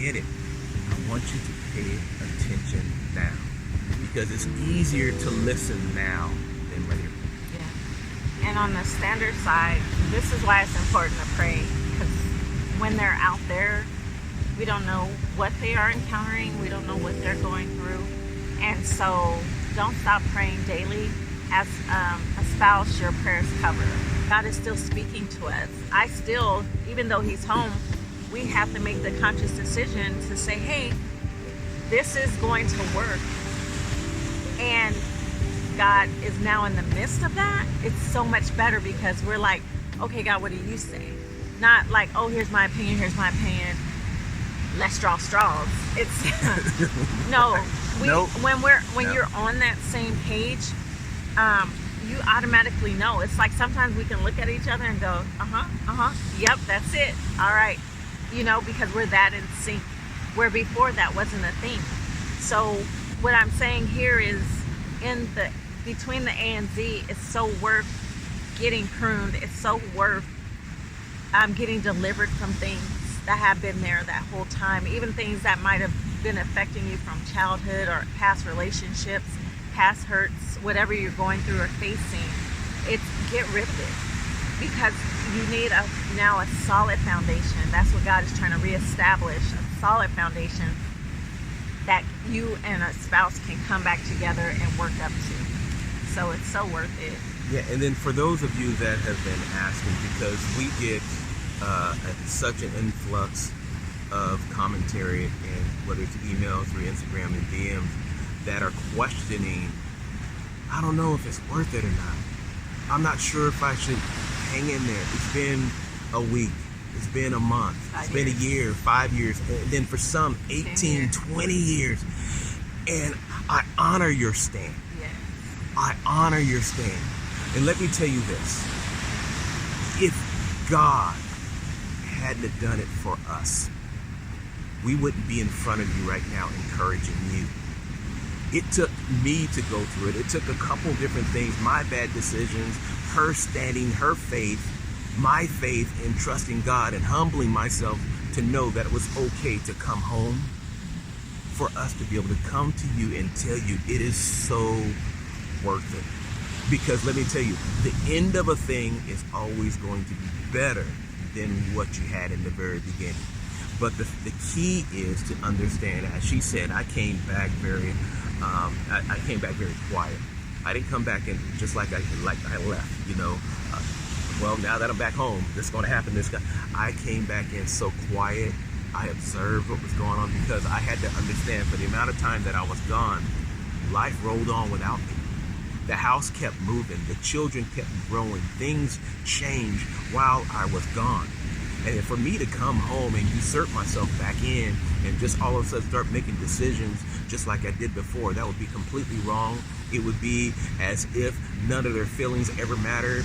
get it. I want you to pay attention now, because it's easier to listen now than later. Yeah. And on the standard side, this is why it's important to pray, because when they're out there, we don't know what they are encountering. We don't know what they're going through. And so don't stop praying daily. As a spouse, your prayers cover. God is still speaking to us. I still, even though he's home, we have to make the conscious decision to say, hey, this is going to work. And God is now in the midst of that. It's so much better, because we're like, okay, God, what do you say? Not like, oh, here's my opinion, let's draw straws. It's no. Nope. When you're on that same page, you automatically know. It's like sometimes we can look at each other and go, yep, that's it. All right. Because we're that in sync, where before that wasn't a thing. So what I'm saying here is, between the A and Z, it's so worth getting pruned. It's so worth getting delivered from things that have been there that whole time, even things that might have been affecting you from childhood or past relationships, past hurts, whatever you're going through or facing. It's get rid of it, because you need now a solid foundation. That's what God is trying to reestablish, a solid foundation that you and a spouse can come back together and work up to. So it's so worth it. Yeah, and then for those of you that have been asking, because we get such an influx of commentary, and whether it's emails or Instagram and DMs, that are questioning, I don't know if it's worth it or not. I'm not sure if I should hang in there. It's been a week. It's been a month. It's been a year, 5 years, and then for some 18, 20 years. And I honor your stand. Yes. I honor your stand. And let me tell you this. If God hadn't have done it for us, we wouldn't be in front of you right now encouraging you. It took me to go through it. It took a couple different things, my bad decisions, her standing, her faith, my faith in trusting God and humbling myself to know that it was okay to come home, for us to be able to come to you and tell you it is so worth it. Because let me tell you, the end of a thing is always going to be better than what you had in the very beginning. But the key is to understand, as she said, I came back very quiet. I didn't come back in just like I left, well, now that I'm back home, this is going to happen. I came back in so quiet. I observed what was going on, because I had to understand, for the amount of time that I was gone, life rolled on without me. The house kept moving. The children kept growing. Things changed while I was gone. And for me to come home and usurp myself back in and just all of a sudden start making decisions just like I did before, that would be completely wrong. It would be as if none of their feelings ever mattered.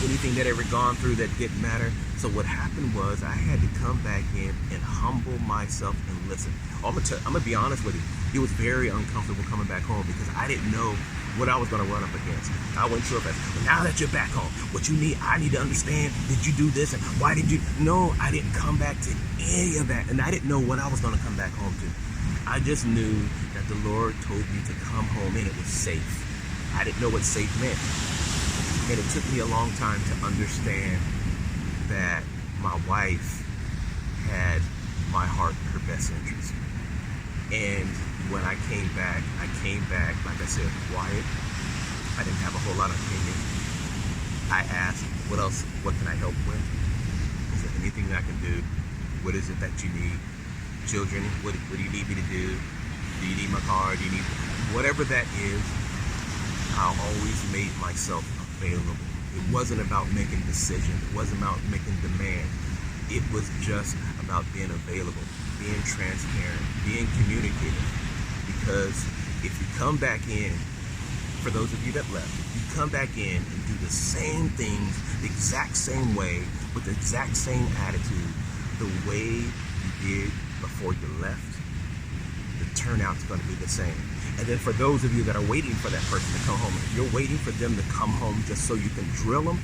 Anything that ever gone through that didn't matter. So what happened was, I had to come back in and humble myself and listen. I'm gonna be honest with you. It was very uncomfortable coming back home, because I didn't know what I was going to run up against. I wasn't sure if now that you're back home, what you need, I need to understand, did you do this, and why did you? No, I didn't come back to any of that, and I didn't know what I was going to come back home to. I just knew that the Lord told me to come home and it was safe. I didn't know what safe meant. And it took me a long time to understand that my wife had my heart in her best interest. And when I came back, like I said, quiet. I didn't have a whole lot of opinion. I asked, what can I help with? Is there anything that I can do? What is it that you need? Children, what do you need me to do? Do you need my car? Do you need, whatever that is, I always made myself available. It wasn't about making decisions. It wasn't about making demands. It was just about being available, being transparent, being communicative. Because if you come back in, for those of you that left, if you come back in and do the same things the exact same way, with the exact same attitude, the way you did before you left, the turnout's going to be the same. And then for those of you that are waiting for that person to come home, if you're waiting for them to come home just so you can drill them,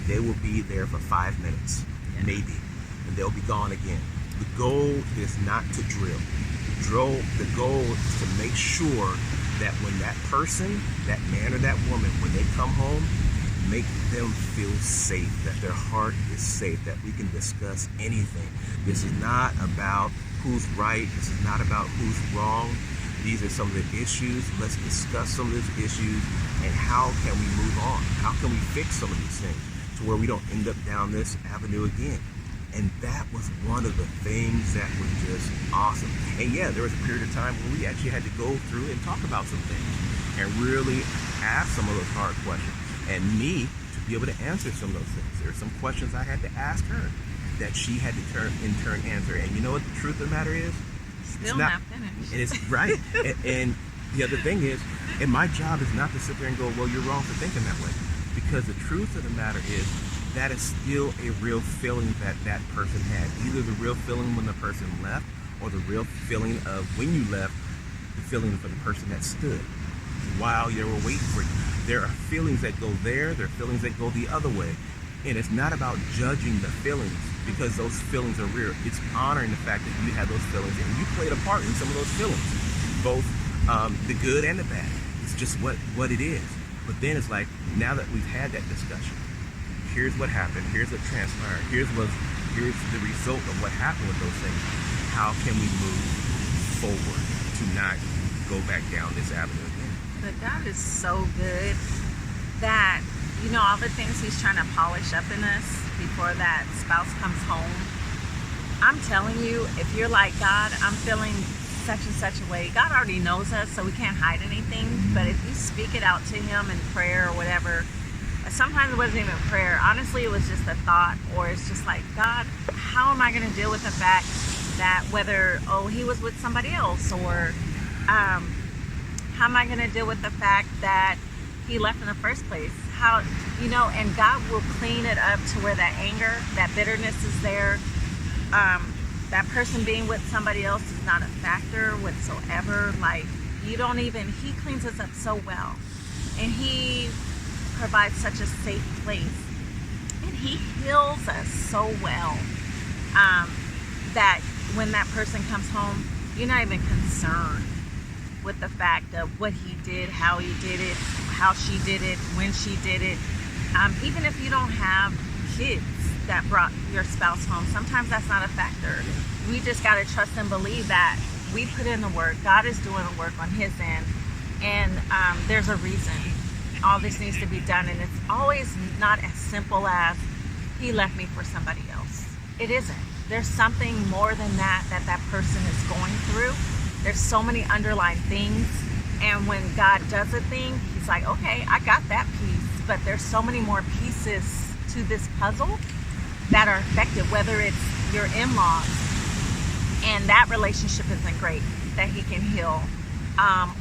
they will be there for 5 minutes, maybe, and they'll be gone again. The goal is not to drill. The goal is to make sure that when that person, that man or that woman, when they come home, make them feel safe, that their heart is safe, that we can discuss anything. This is not about who's right. This is not about who's wrong. These are some of the issues. Let's discuss some of these issues and how can we move on? How can we fix some of these things to where we don't end up down this avenue again? And that was one of the things that was just awesome. And yeah, there was a period of time when we actually had to go through and talk about some things and really ask some of those hard questions. And me to be able to answer some of those things. There are some questions I had to ask her that she had to in turn answer. And you know what the truth of the matter is? Still not finished. And it's right. and the other thing is, and my job is not to sit there and go, well, you're wrong for thinking that way. Because the truth of the matter is, that is still a real feeling that that person had. Either the real feeling when the person left, or the real feeling of when you left, the feeling for the person that stood while you were waiting for you. There are feelings that go there are feelings that go the other way. And it's not about judging the feelings, because those feelings are real. It's honoring the fact that you had those feelings and you played a part in some of those feelings, both the good and the bad. It's just what it is. But then it's like, now that we've had that discussion, here's what happened, here's what transpired, here's the result of what happened with those things. How can we move forward to not go back down this avenue again? But God is so good that, all the things he's trying to polish up in us before that spouse comes home. I'm telling you, if you're like, God, I'm feeling such and such a way, God already knows us, so we can't hide anything. But if you speak it out to him in prayer or whatever, sometimes it wasn't even prayer. Honestly, it was just a thought, or it's just like, God, how am I going to deal with the fact that whether, he was with somebody else, or how am I going to deal with the fact that he left in the first place? How, and God will clean it up to where that anger, that bitterness is there. That person being with somebody else is not a factor whatsoever. Like, he cleans us up so well. And he provides such a safe place. And he heals us so well that when that person comes home, you're not even concerned with the fact of what he did, how he did it, how she did it, when she did it. Even if you don't have kids that brought your spouse home, sometimes that's not a factor. We just got to trust and believe that we put in the work. God is doing the work on his end. And there's a reason all this needs to be done. And it's always not as simple as he left me for somebody else. It isn't. There's something more than that person is going through. There's so many underlying things. And when God does a thing, he's like, okay, I got that piece. But there's so many more pieces to this puzzle that are affected, whether it's your in-laws and that relationship isn't great, that he can heal.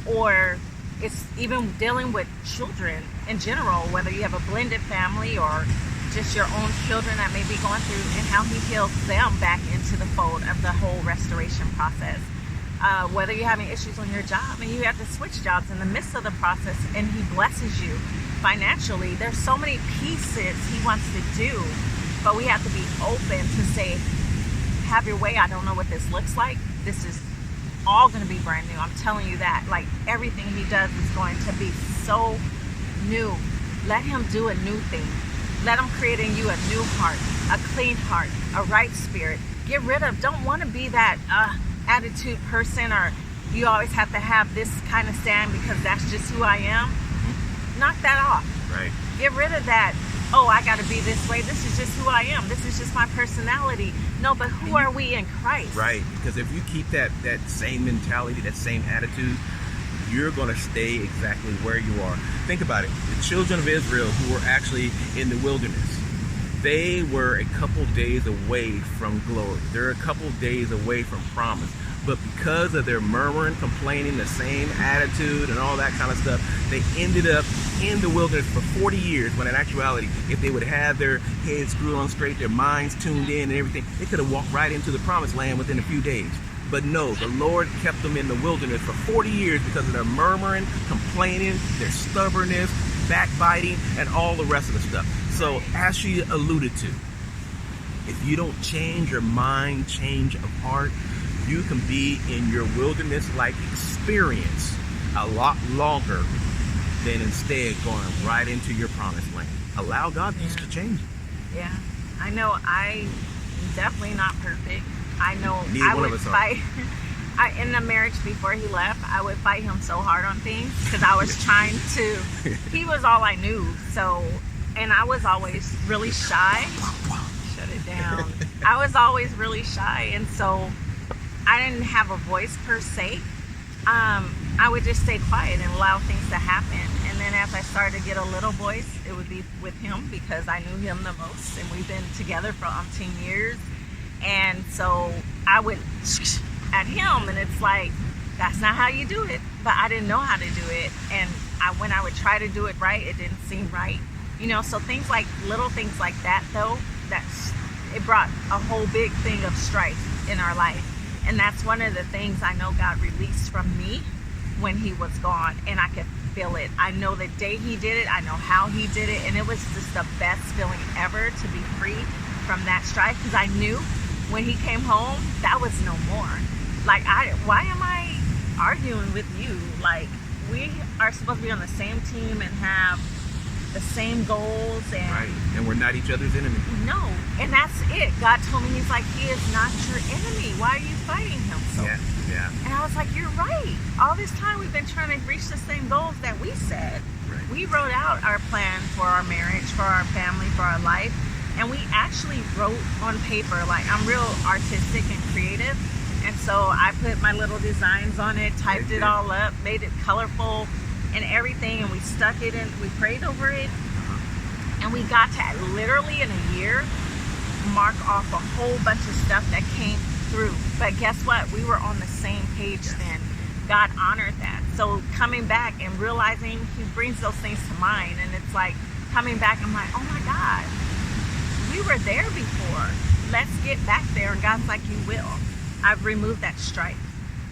Or it's even dealing with children in general, whether you have a blended family or just your own children that may be going through, and how he heals them back into the fold of the whole restoration process. Whether you're having issues on your job and you have to switch jobs in the midst of the process and he blesses you financially. There's so many pieces he wants to do, but we have to be open to say, have your way. I don't know what this looks like. This is all going to be brand new. I'm telling you that. Like, everything he does is going to be so new. Let him do a new thing. Let him create in you a new heart, a clean heart, a right spirit. Get rid of, don't want to be that attitude person, or you always have to have this kind of stand because that's just who I am. Knock that off. Right. Get rid of that, I got to be this way. This is just who I am. This is just my personality. No, but who are we in Christ? Right. Because if you keep that same mentality, that same attitude, you're going to stay exactly where you are. Think about it. The children of Israel who were actually in the wilderness, they were a couple days away from glory. They're a couple days away from promise. But because of their murmuring, complaining, the same attitude and all that kind of stuff, they ended up in the wilderness for 40 years, when in actuality, if they would have their heads screwed on straight, their minds tuned in and everything, they could have walked right into the promised land within a few days. But no, the Lord kept them in the wilderness for 40 years because of their murmuring, complaining, their stubbornness, backbiting, and all the rest of the stuff. So, as she alluded to, If you don't change your mind, change of heart, you can be in your wilderness-like experience a lot longer than instead going right into your promised land. Allow God just to change you. Yeah. I know I'm definitely not perfect. I know Neither I one of would us are. fight. In the marriage before he left, I would fight him so hard on things because I was trying to, he was all I knew. So, and I was always really shy. Shut it down. I was always really shy. And so I didn't have a voice per se. I would just stay quiet and allow things to happen. And then as I started to get a little voice, it would be with him because I knew him the most. And we've been together for 10 years. And so I would at him, and it's like, that's not how you do it. But I didn't know how to do it. And when I would try to do it right, it didn't seem right. You know, so things like, little things like that, though, it brought a whole big thing of strife in our life. And that's one of the things I know God released from me when he was gone. And I could feel it. I know the day he did it. I know how he did it. And it was just the best feeling ever to be free from that strife. Because I knew when he came home, that was no more. Like, why am I arguing with you? Like, we are supposed to be on the same team and have the same goals. And right. And we're not each other's enemy. No. And that's it. God told me, he's like, he is not your enemy. Why are you fighting him so? Yeah. And I was like, you're right. All this time we've been trying to reach the same goals that we said. Right. We wrote out our plan for our marriage, for our family, for our life. And we actually wrote on paper. Like, I'm real artistic and creative. And so I put my little designs on it, typed it all up, made it colorful and everything. And we stuck it in, we prayed over it. And we got to literally in a year mark off a whole bunch of stuff that came through. But guess what? We were on the same page then. God honored that. So coming back and realizing he brings those things to mind. And it's like coming back, I'm like, oh my God, we were there before. Let's get back there. And God's like, you will. I've removed that strife.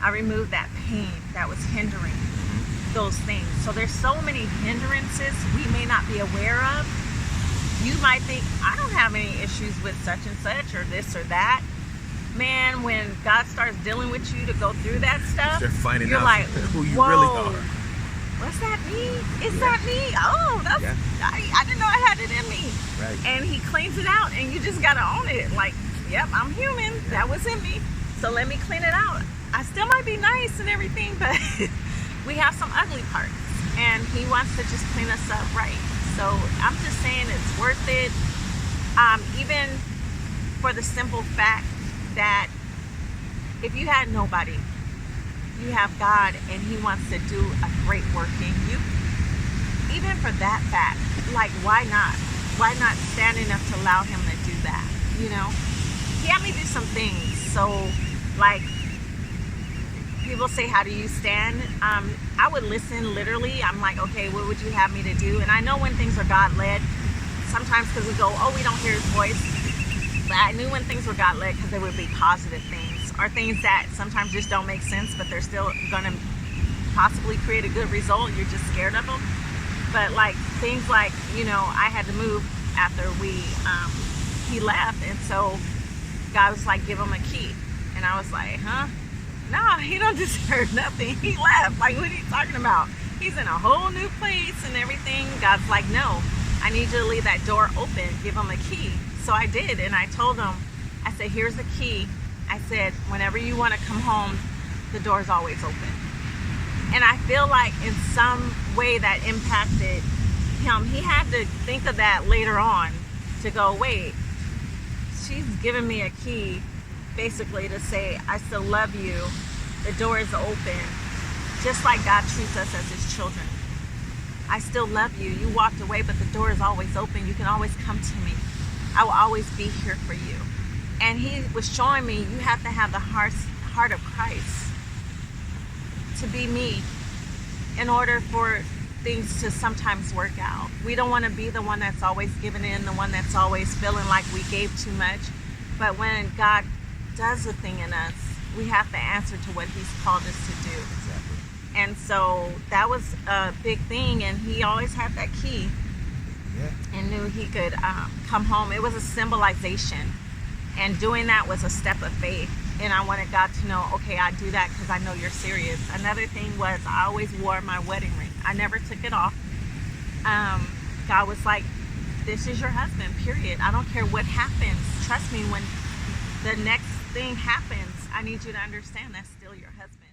I removed that pain that was hindering those things. So there's so many hindrances we may not be aware of. You might think, I don't have any issues with such and such or this or that. Man, when God starts dealing with you to go through that stuff, you're out like, who you whoa, really are. What's that me? Is that me? Oh, that's, I didn't know I had it in me. Right. And he cleans it out and you just got to own it. Like, yep, I'm human. That was in me. So let me clean it out. I still might be nice and everything, but we have some ugly parts. And he wants to just clean us up right. So I'm just saying it's worth it. Even for the simple fact that if you had nobody, you have God and he wants to do a great work in you. Even for that fact, like, why not? Why not stand enough to allow him to do that? You know, he had me do some things. So, like, people say, how do you stand? I would listen literally. I'm like, okay, what would you have me to do? And I know when things are God-led, sometimes because we go, oh, we don't hear his voice. But I knew when things were God-led because they would be positive things or things that sometimes just don't make sense, but they're still going to possibly create a good result. You're just scared of them. But like things like, you know, I had to move after he left. And so God was like, give him a key. And I was like, huh? Nah, he don't deserve nothing. He left. Like, what are you talking about? He's in a whole new place and everything. God's like, no, I need you to leave that door open. Give him a key. So I did. And I told him, I said, here's the key. I said, whenever you want to come home, the door's always open. And I feel like in some way that impacted him. He had to think of that later on to go, wait, she's giving me a key basically to say, I still love you. The door is open. Just like God treats us as his children. I still love you. You walked away, but the door is always open. You can always come to me. I will always be here for you. And he was showing me you have to have the heart of Christ to be me in order for things to sometimes work out. We don't want to be the one that's always giving in, the one that's always feeling like we gave too much. But when God does a thing in us, we have to answer to what he's called us to do. Exactly. And so that was a big thing, and he always had that key. Yeah. And knew he could come home. It was a symbolization And doing that was a step of faith. And I wanted God to know, okay, I do that because I know you're serious. Another thing was I always wore my wedding ring. I never took it off. God was like, this is your husband, period. I don't care what happens. Trust me, when the next thing happens, I need you to understand that's still your husband.